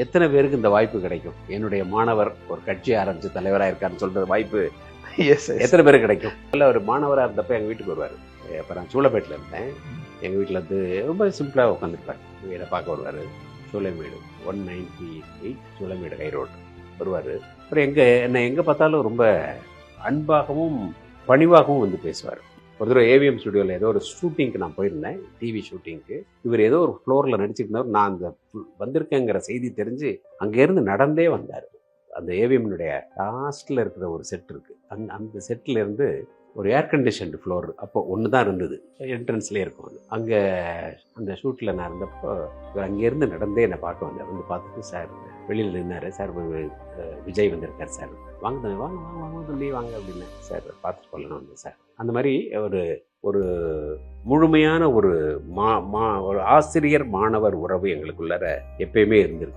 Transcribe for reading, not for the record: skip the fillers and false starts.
எத்தனை பேருக்கு இந்த வாய்ப்பு கிடைக்கும்? என்னுடைய மாணவர் ஒரு கட்சி ஆரம்பிச்சு தலைவராக இருக்காருன்னு சொல்றது வாய்ப்பு எத்தனை பேருக்கு கிடைக்கும்? இல்லை, ஒரு மாணவராக இருந்தப்ப எங்கள் வீட்டுக்கு வருவார். அப்போ நான் சூளப்பேட்டில் இருந்தேன். எங்கள் வீட்டில் வந்து ரொம்ப சிம்பிளாக உட்காந்துருப்பார். என்னை பார்க்க வருவார். சூளைமேடு 198 சூளைமேடு ஹை ரோடு வருவார். அப்புறம் என்னை எங்கே பார்த்தாலும் ரொம்ப அன்பாகவும் பணிவாகவும் வந்து பேசுவார். ஒரு தடவை ஏவிஎம் ஸ்டுடியோவில் ஏதோ ஒரு ஷூட்டிங்க்கு நான் போயிருந்தேன், டிவி ஷூட்டிங்க்கு. இவர் ஏதோ ஒரு ஃப்ளோரில் நடிச்சுட்டு இருந்தவர். நான் அந்த வந்திருக்கேங்கிற செய்தி தெரிஞ்சு அங்கேருந்து நடந்தே வந்தார். அந்த ஏவிஎம்னுடைய லாஸ்ட்டில் இருக்கிற ஒரு செட் இருக்குது. அந்த செட்டில் இருந்து ஒரு ஏர் கண்டிஷன்டு ஃப்ளோர் அப்போ ஒன்று தான் இருந்தது, என்ட்ரன்ஸ்லேயே இருக்கும். அது அங்கே அந்த ஷூட்டில் நான் இருந்தப்போ இவர் அங்கேருந்து நடந்தே என்னை பார்க்க வந்தார். வந்து பார்த்துட்டு, சார் வெளியில் நின்னார். சார் விஜய் வந்திருக்கார் சார், வாங்க வாங்க வாங்க வாங்க தம்பி வாங்க அப்படின்னு. சார் பார்த்துட்டு சொல்லணும் வந்து சார். அந்த மாதிரி ஒரு முழுமையான ஒரு ஆசிரியர் மாணவர் உறவு எங்களுக்குள்ளார எப்பயுமே இருந்திருக்கு.